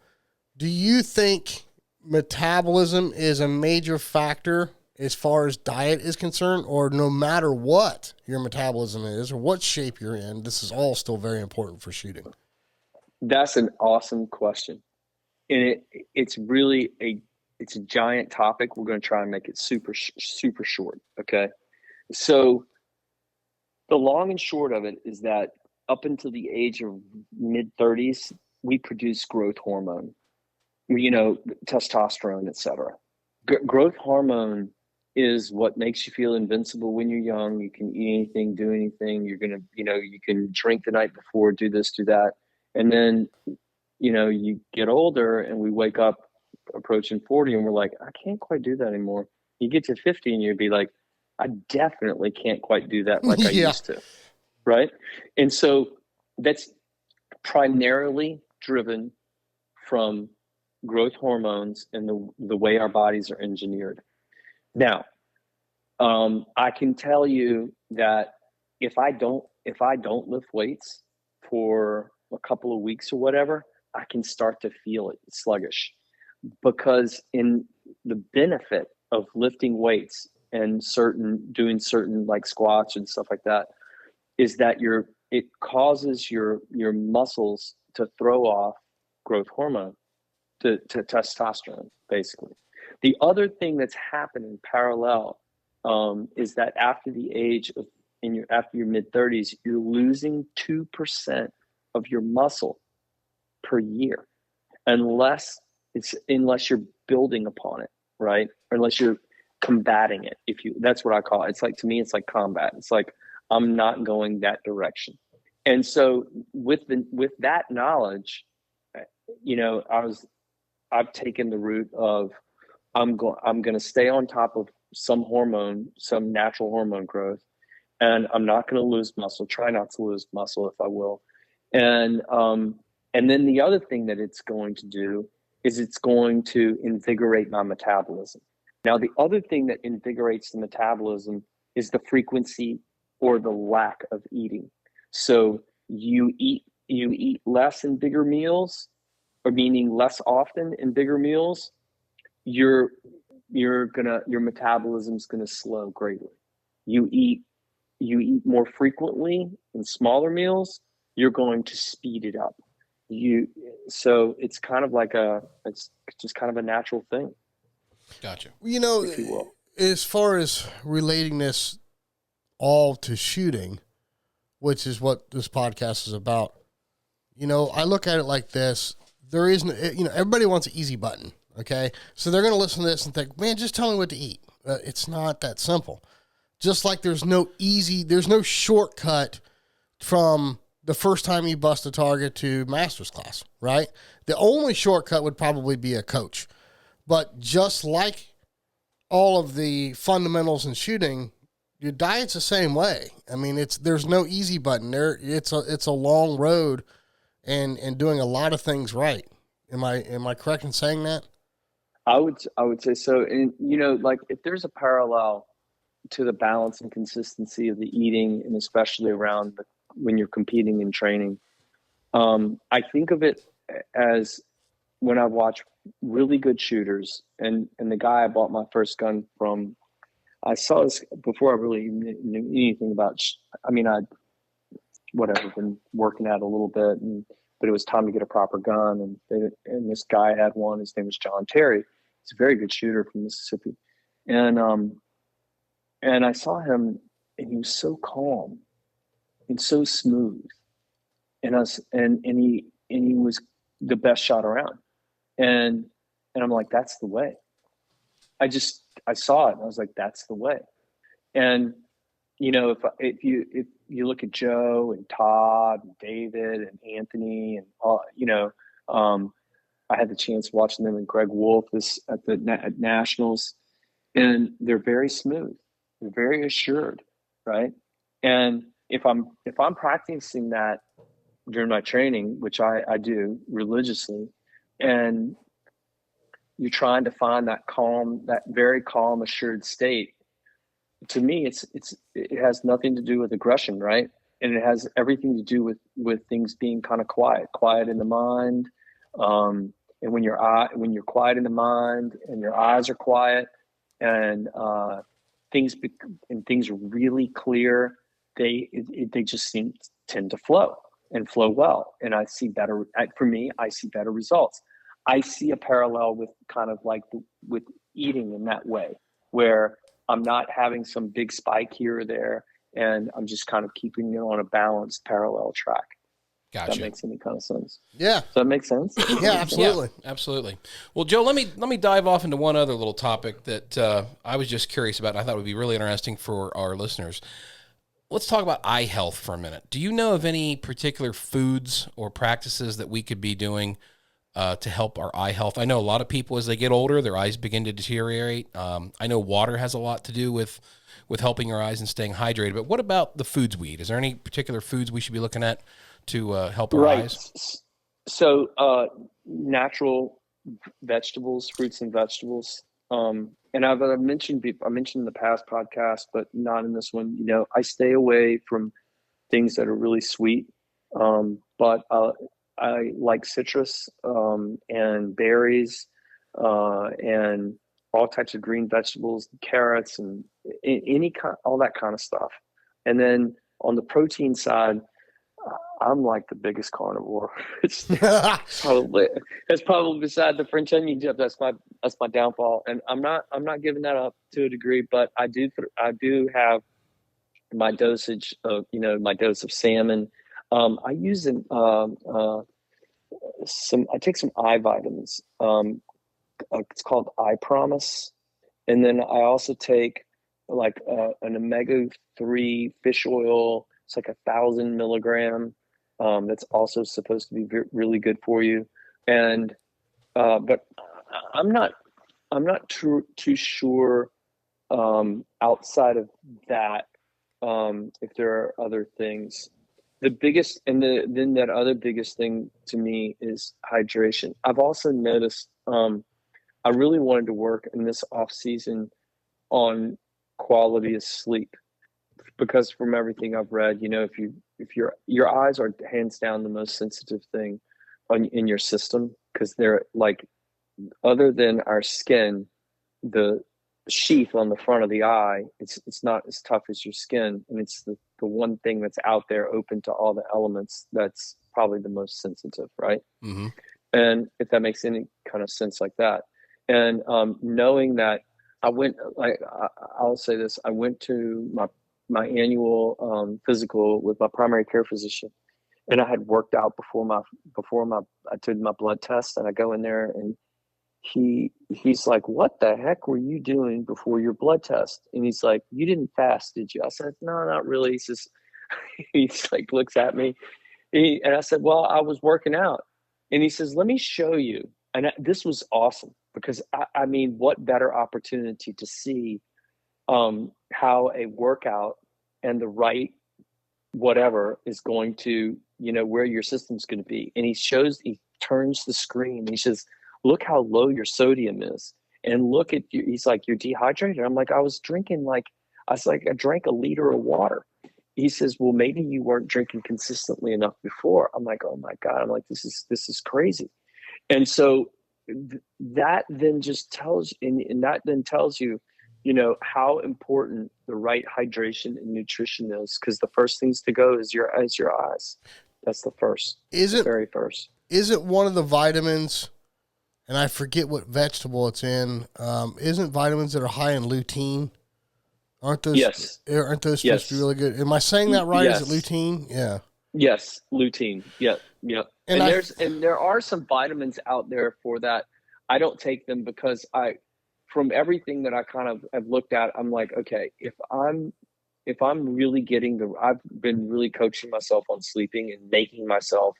you think metabolism is a major factor as far as diet is concerned, or no matter what your metabolism is or what shape you're in, this is all still very important for shooting? That's an awesome question. And it's really it's a giant topic. We're going to try and make it super, super short. Okay. So the long and short of it is that up until the age of mid-30s, we produce growth hormone, testosterone, etc. Growth hormone is what makes you feel invincible when you're young. You can eat anything, do anything. You're going to, you can drink the night before, do this, do that. And then, you get older and we wake up approaching 40 and we're like, I can't quite do that anymore. You get to 50 and you'd be like, I definitely can't quite do that like I Yeah. used to. Right. And so that's primarily driven from growth hormones and the way our bodies are engineered. Now, I can tell you that if I don't lift weights for a couple of weeks or whatever, I can start to feel it sluggish, because in the benefit of lifting weights and doing certain like squats and stuff like that is that it causes your muscles to throw off growth hormone, to testosterone, basically. The other thing that's happening parallel is that after the age of after your mid 30s, you're losing 2% of your muscle per year, unless you're building upon it, right? Or unless you're combating it. That's what I call it. It's like, to me, it's like combat. It's like, I'm not going that direction. And so with that knowledge, I've taken the route of, I'm going to stay on top of some natural hormone growth, and I'm not going to lose muscle, try not to lose muscle if I will. And then the other thing that it's going to do is it's going to invigorate my metabolism. Now, the other thing that invigorates the metabolism is the frequency or the lack of eating. So you eat less in bigger meals, or meaning less often in bigger meals, your metabolism's gonna slow greatly. You eat more frequently in smaller meals, you're going to speed it up. So it's kind of like it's just kind of a natural thing. Gotcha. If you will. As far as relating this all to shooting, which is what this podcast is about, I look at it like this. There isn't, everybody wants an easy button. Okay. So they're going to listen to this and think, man, just tell me what to eat. It's not that simple. Just like there's no shortcut from the first time you bust a target to master's class, right? The only shortcut would probably be a coach. But just like all of the fundamentals in shooting, your diet's the same way. I mean, there's no easy button there. It's a long road, and doing a lot of things right. Am I correct in saying that? I would say so. And like, if there's a parallel to the balance and consistency of the eating, and especially around when you're competing and training, I think of it as when I watch really good shooters, and the guy I bought my first gun from, I saw this before I really knew anything about. I'd been working at a little bit, but it was time to get a proper gun, and this guy had one. His name was John Terry. He's a very good shooter from Mississippi, and I saw him, and he was so calm and so smooth, and he was the best shot around, and I'm like, that's the way. I saw it, and I was like, that's the way. And if you look at Joe and Todd and David and Anthony and all, I had the chance watching them and Greg Wolf at Nationals, and they're very smooth, they're very assured, right? And if I'm practicing that during my training, which I do religiously, and you're trying to find that very calm, assured state, to me, it has nothing to do with aggression, right? And it has everything to do with things being kind of quiet in the mind. And when you're quiet in the mind and your eyes are quiet, and things are really clear, they just tend to flow and flow well. And I see better results. I see a parallel with kind of like with eating in that way, where I'm not having some big spike here or there, and I'm just kind of keeping it on a balanced parallel track. Gotcha. If that makes any kind of sense. Yeah. Does that make sense? Yeah, absolutely. Yeah, absolutely. Well, Joe, let me dive off into one other little topic that I was just curious about, and I thought would be really interesting for our listeners. Let's talk about eye health for a minute. Do you know of any particular foods or practices that we could be doing to help our eye health. I know a lot of people, as they get older, their eyes begin to deteriorate. I know water has a lot to do with helping our eyes and staying hydrated. But what about the foods we eat? Is there any particular foods we should be looking at to help our eyes? So natural vegetables, fruits and vegetables. And I mentioned in the past podcast, but not in this one. I stay away from things that are really sweet. But I like citrus and berries and all types of green vegetables, carrots, and all that kind of stuff. And then on the protein side, I'm like the biggest carnivore. It's probably beside the French onion dip. That's my downfall, and I'm not giving that up to a degree. But I do have my dosage of my dose of salmon. I use I take some eye vitamins. It's called Eye Promise, and then I also take like an omega-3 fish oil. It's like 1,000 milligram. That's also supposed to be really good for you. And but I'm not too sure outside of that if there are other things. The biggest then that other biggest thing to me is hydration. I've also noticed I really wanted to work in this off season on quality of sleep, because from everything I've read, if your eyes are hands down the most sensitive thing in your system, because they're like, other than our skin, the sheath on the front of the eye, it's not as tough as your skin, and it's the one thing that's out there open to all the elements that's probably the most sensitive, right? Mm-hmm. And if that makes any kind of sense like that, and knowing that I'll say this, I went to my annual physical with my primary care physician, and I had worked out before I did my blood test, and I go in there and he's like, "What the heck were you doing before your blood test?" And he's like, "You didn't fast, did you?" I said, "No, not really." He says, he's like, looks at me, and I said, "Well, I was working out." And he says, "Let me show you." And this was awesome, because I mean, what better opportunity to see how a workout and the right whatever is going to, where your system's going to be. And he turns the screen, and he says, "Look how low your sodium is. And look at you." He's like, "You're dehydrated." I'm like, I drank a liter of water. He says, "Well, maybe you weren't drinking consistently enough before." I'm like, "Oh my God." I'm like, this is crazy. And so that then just tells you, how important the right hydration and nutrition is, because the first things to go is your eyes. That's the first. Very first. Isn't one of the vitamins, and I forget what vegetable it's in, isn't vitamins that are high in lutein? Aren't those? Yes. Aren't those supposed to be really good? Am I saying that right? Yes. Is it lutein? Yeah. Yes, lutein. Yeah. And there are some vitamins out there for that. I don't take them because from everything that I kind of have looked at, I'm like, okay, if I'm really I've been really coaching myself on sleeping and making myself,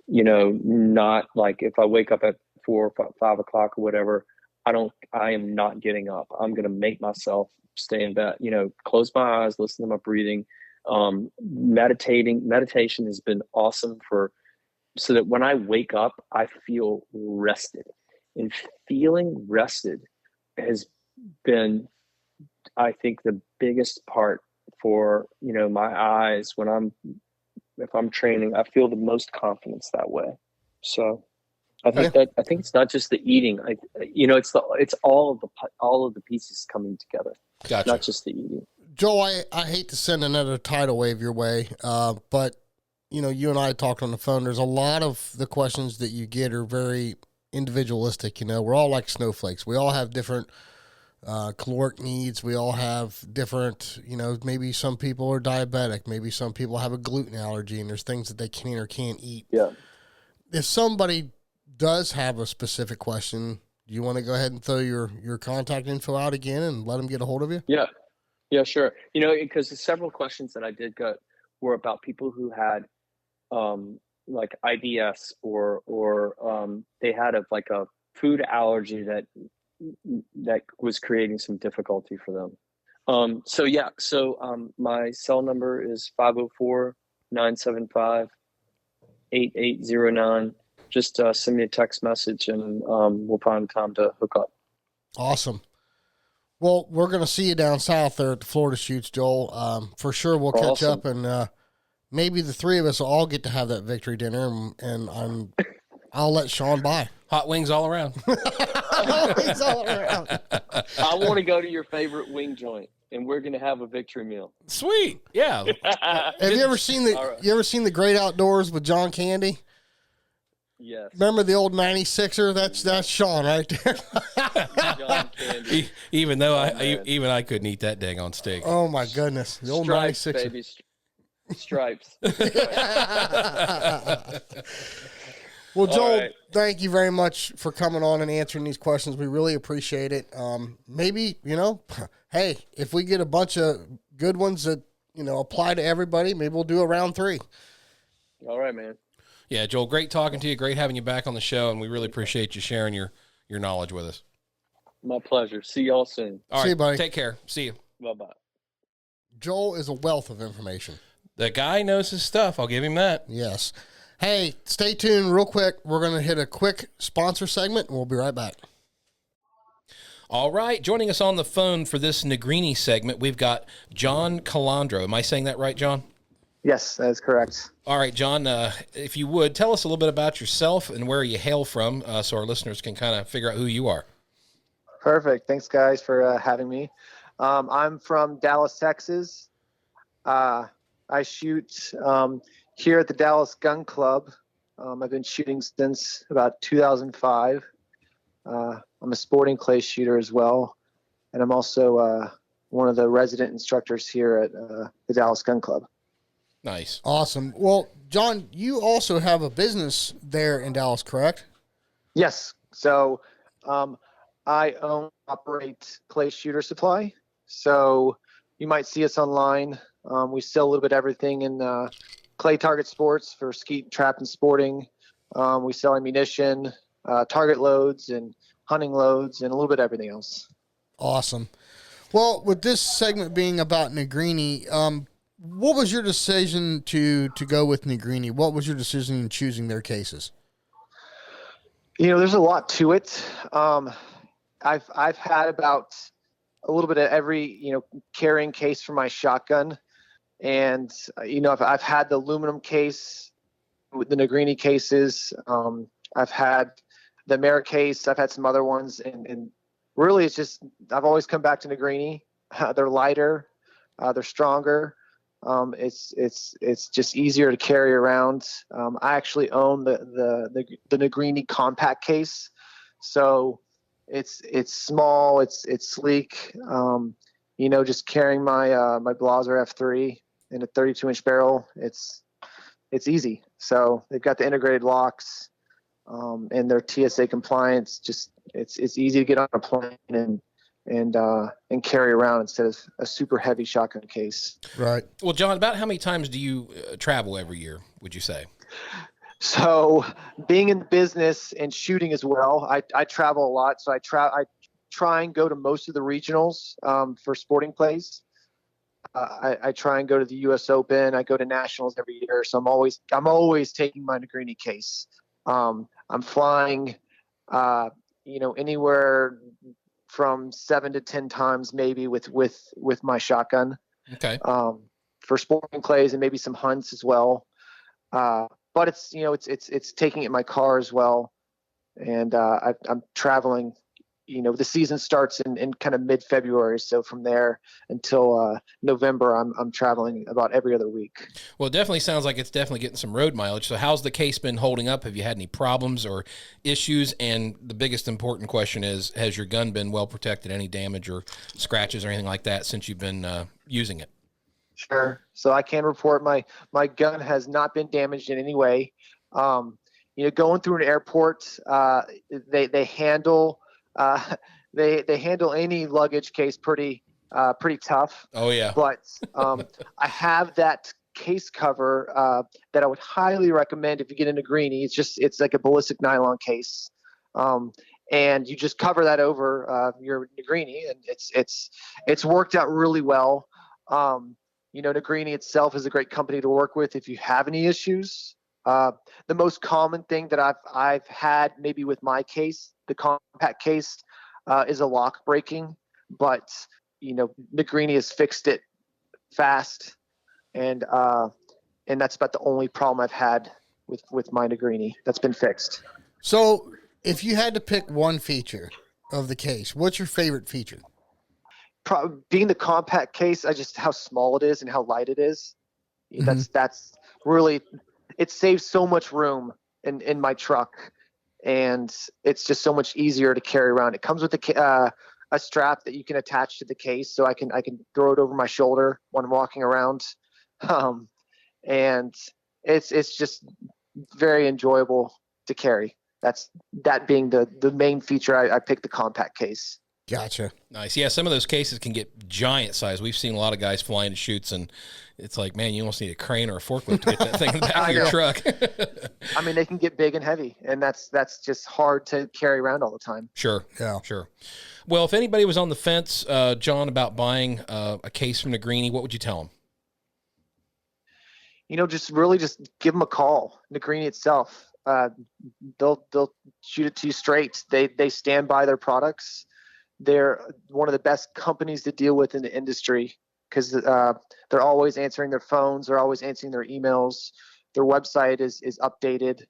not like, if I wake up at 4 or 5 o'clock or whatever, I am not getting up. I'm going to make myself stay in bed, close my eyes, listen to my breathing. Meditation has been awesome so that when I wake up, I feel rested, and feeling rested has been, I think, the biggest part for, my eyes. If I'm training, I feel the most confidence that way. So I think it's not just the eating. It's all of the pieces coming together. Gotcha. Not just the eating. Joel, I hate to send another tidal wave your way, but you and I talked on the phone. There's a lot of the questions that you get are very individualistic. We're all like snowflakes. We all have different caloric needs. We all have different, maybe some people are diabetic. Maybe some people have a gluten allergy, and there's things that they can or can't eat. Yeah. If somebody does have a specific question, do you want to go ahead and throw your contact info out again and let them get a hold of you? Yeah, sure. Because the several questions that I did get were about people who had like IBS or they had a food allergy that was creating some difficulty for them. My cell number is 504-975-8809. Just send me a text message and we'll find time to hook up. Awesome. Well, we're going to see you down south there at the Florida Shoots, Joel. For sure, we'll catch up, and maybe the three of us will all get to have that victory dinner, and I'll let Sean buy. Hot wings all around. Hot wings all around. I want to go to your favorite wing joint, and we're going to have a victory meal. Sweet, yeah. Have you ever seen the Great Outdoors with John Candy? Yes. Remember the old 96er? That's Sean right there. John Candy. Even though I couldn't eat that dang on steak. Oh my goodness. The old Stripes, 96er. baby. Stripes. Well, Joel, right. Thank you very much for coming on and answering these questions. We really appreciate it. Maybe, hey, if we get a bunch of good ones that, apply to everybody, maybe we'll do a round 3. All right, man. Yeah, Joel, great talking to you. Great having you back on the show, and we really appreciate you sharing your knowledge with us. My pleasure. See y'all soon. All right, see you, buddy. Take care. See you. Bye-bye. Joel is a wealth of information. The guy knows his stuff. I'll give him that. Yes. Hey, stay tuned real quick. We're going to hit a quick sponsor segment, and we'll be right back. All right, joining us on the phone for this Negrini segment, we've got John Calandro. Am I saying that right, John? Yes, that is correct. All right, John, if you would, tell us a little bit about yourself and where you hail from so our listeners can kind of figure out who you are. Perfect. Thanks, guys, for having me. I'm from Dallas, Texas. I shoot here at the Dallas Gun Club. I've been shooting since about 2005. I'm a sporting clay shooter as well, and I'm also one of the resident instructors here at the Dallas Gun Club. Nice. Awesome. Well, John, you also have a business there in Dallas, correct? Yes. So I operate Clay Shooter Supply. So you might see us online. We sell a little bit of everything in clay target sports for skeet, trap, and sporting. We sell ammunition, target loads, and hunting loads, and a little bit of everything else. Awesome. Well, with this segment being about Negrini, what was your decision to go with Negrini? What was your decision in choosing their cases? There's a lot to it. I've had about a little bit of every, carrying case for my shotgun. And, I've had the aluminum case with the Negrini cases. I've had the Mara case. I've had some other ones. And really, it's just, I've always come back to Negrini. They're lighter. They're stronger. It's just easier to carry around. I actually own the Negrini compact case. So it's small, it's sleek. Just carrying my Blaser F3 in a 32-inch barrel, it's easy. So they've got the integrated locks, and their TSA compliance. Just it's easy to get on a plane and carry around instead of a super heavy shotgun case. Right. Well, John, about how many times do you travel every year, would you say? So being in business and shooting as well, I travel a lot. So I try and go to most of the regionals for sporting plays. I try and go to the U.S. Open. I go to nationals every year. So I'm always taking my Negrini case. I'm flying, anywhere from 7 to 10 times maybe with my shotgun. Okay. For sporting clays and maybe some hunts as well. But it's taking it in my car as well. And I'm traveling, the season starts in kind of mid-February. So from there until November, I'm traveling about every other week. Well, it definitely sounds like it's definitely getting some road mileage. So how's the case been holding up? Have you had any problems or issues? And the biggest important question is, has your gun been well protected? Any damage or scratches or anything like that since you've been using it? Sure. So I can report my gun has not been damaged in any way. Going through an airport, they handle they handle any luggage case pretty tough. Oh yeah. But I have that case cover that I would highly recommend if you get into Negrini. It's like a ballistic nylon case. And you just cover that over your Negrini, and it's worked out really well. Negrini itself is a great company to work with if you have any issues. The most common thing that I've had maybe with my case, the compact case, is a lock breaking, but Negrini has fixed it fast, and that's about the only problem I've had with my Negrini that's been fixed. So, if you had to pick one feature of the case, what's your favorite feature? Being the compact case, how small it is and how light it is. That's really, it saves so much room in my truck, and it's just so much easier to carry around. It comes with a strap that you can attach to the case, so I can throw it over my shoulder when I'm walking around, and it's just very enjoyable to carry. That being the main feature, I picked the compact case. Gotcha. Nice. Yeah, some of those cases can get giant size. We've seen a lot of guys flying to shoots, and it's like, man, you almost need a crane or a forklift to get that thing in the back of your truck. I mean, they can get big and heavy, and that's just hard to carry around all the time. Sure. Yeah. Sure. Well, if anybody was on the fence, John, about buying a case from Negrini, what would you tell them? Just give them a call. Negrini itself. They'll shoot it to you straight. They stand by their products. They're one of the best companies to deal with in the industry because they're always answering their phones. They're always answering their emails. Their website is updated,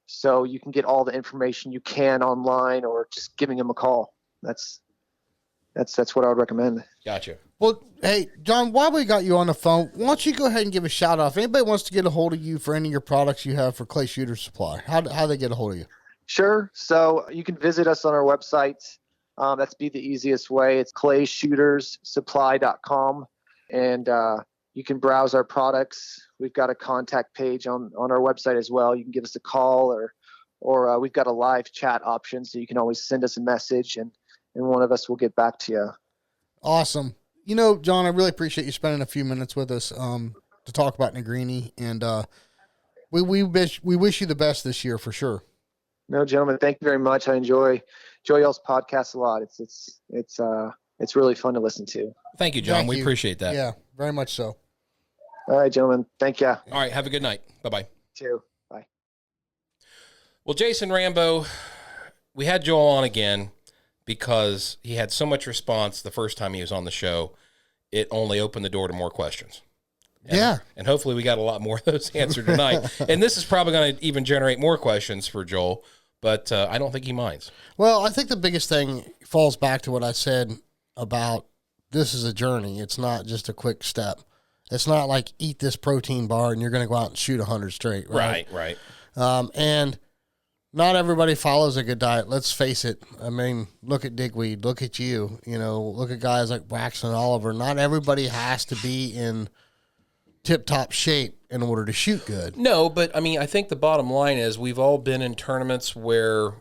so you can get all the information you can online or just giving them a call. That's what I would recommend. Gotcha. Well, hey, John, while we got you on the phone, why don't you go ahead and give a shout out? If anybody wants to get a hold of you for any of your products you have for Clay Shooter Supply, how they get a hold of you? Sure. So you can visit us on our website. That's be the easiest way. It's clayshootersupply.com, and you can browse our products. We've got a contact page on our website as well. You can give us a call, or we've got a live chat option, so you can always send us a message, and one of us will get back to you. Awesome. John, I really appreciate you spending a few minutes with us to talk about Negrini, and we wish you the best this year for sure. No, gentlemen, thank you very much. I enjoy y'all's podcast a lot. It's really fun to listen to. Thank you, John. Thank we you. appreciate that. Yeah, very much so. All right, gentlemen. Thank you. All right, have a good night. Bye-bye. Too. Bye. Well, Jason Rambo, we had Joel on again because he had so much response the first time he was on the show. It only opened the door to more questions. And hopefully we got a lot more of those answered tonight. And this is probably going to even generate more questions for Joel, but I don't think he minds. Well, I think the biggest thing falls back to what I said about this is a journey. It's not just a quick step. It's not like eat this protein bar and you're going to go out and shoot 100 straight. Right. And not everybody follows a good diet. Let's face it. I mean, look at Digweed. Look at you. Look at guys like Braxton Oliver. Not everybody has to be in tip-top shape in order to shoot good. No, but I mean, I think the bottom line is we've all been in tournaments where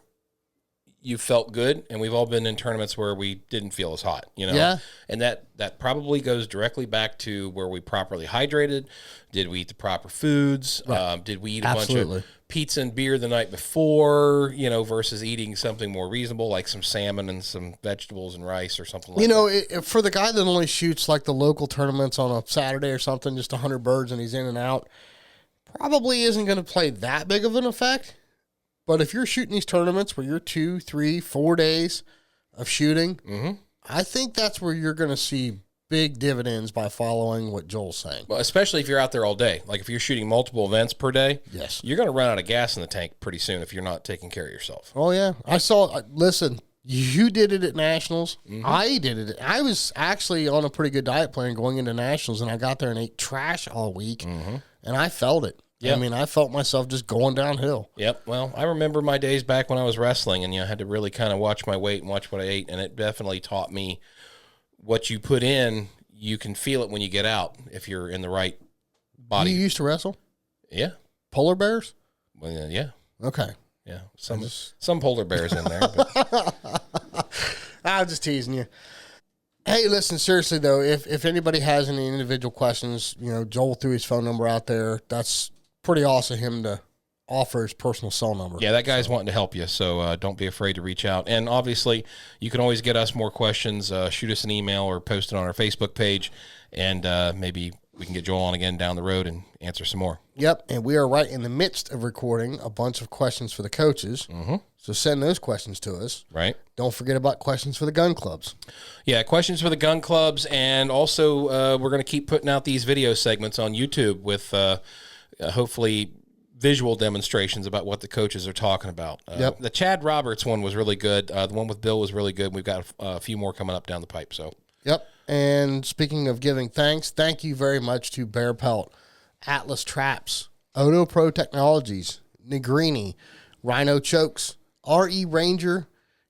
you felt good, and we've all been in tournaments where we didn't feel as hot, Yeah. And that probably goes directly back to where we properly hydrated. Did we eat the proper foods? Right. Did we eat a bunch of pizza and beer the night before, versus eating something more reasonable like some salmon and some vegetables and rice or something like that? For the guy that only shoots like the local tournaments on a Saturday or something, just 100 birds and he's in and out, probably isn't going to play that big of an effect. But if you're shooting these tournaments where you're 2, 3, 4 days of shooting, I think that's where you're going to see big dividends by following what Joel's saying. Well, especially if you're out there all day. Like if you're shooting multiple events per day, yes, you're going to run out of gas in the tank pretty soon if you're not taking care of yourself. Oh, yeah. Listen, you did it at Nationals. I did it. I was actually on a pretty good diet plan going into Nationals, and I got there and ate trash all week, and I felt it. Yep. I mean, I felt myself just going downhill. Yep. Well, I remember my days back when I was wrestling, and I had to really kind of watch my weight and watch what I ate, and it definitely taught me what you put in, you can feel it when you get out if you're in the right body. You used to wrestle? Yeah. Polar bears? Well, yeah. Okay. Yeah. Some polar bears in there. But. I'm just teasing you. Hey, listen, seriously though, if anybody has any individual questions, Joel threw his phone number out there. That's pretty awesome of him to offer his personal cell number. Yeah, that guy's wanting to help you, so don't be afraid to reach out. And obviously, you can always get us more questions. Shoot us an email or post it on our Facebook page, and maybe we can get Joel on again down the road and answer some more. Yep, and we are right in the midst of recording a bunch of questions for the coaches. Mm-hmm. So send those questions to us. Right. Don't forget about questions for the gun clubs. Yeah, questions for the gun clubs, and also we're going to keep putting out these video segments on YouTube with hopefully visual demonstrations about what the coaches are talking about. Yep. The Chad Roberts one was really good. The one with Bill was really good. We've got a few more coming up down the pipe. So. Yep. And speaking of giving thanks, thank you very much to Bear Pelt, Atlas Traps, Odo Pro Technologies, Negrini, Rhino Chokes, RE Ranger,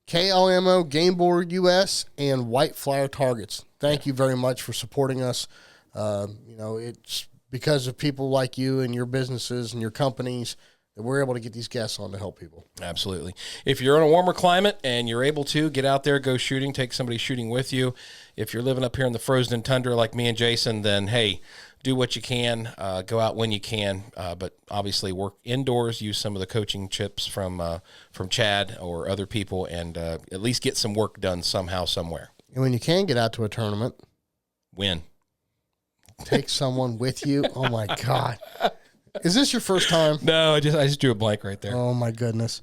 KLMO Game Board US, and White Flyer Targets. Thank you very much for supporting us. It's because of people like you and your businesses and your companies that we're able to get these guests on to help people. Absolutely. If you're in a warmer climate and you're able to, get out there, go shooting, take somebody shooting with you. If you're living up here in the frozen tundra like me and Jason, then, hey, do what you can, go out when you can, but obviously work indoors, use some of the coaching tips from Chad or other people, and at least get some work done somehow, somewhere. And when you can get out to a tournament, win. Take someone with you. Oh, my God. Is this your first time? No, I just drew a blank right there. Oh, my goodness.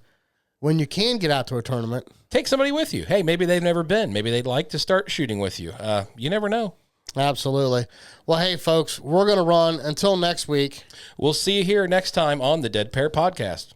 When you can get out to a tournament, take somebody with you. Hey, maybe they've never been. Maybe they'd like to start shooting with you. You never know. Absolutely. Well, hey, folks, we're going to run. Until next week. We'll see you here next time on the Dead Pair Podcast.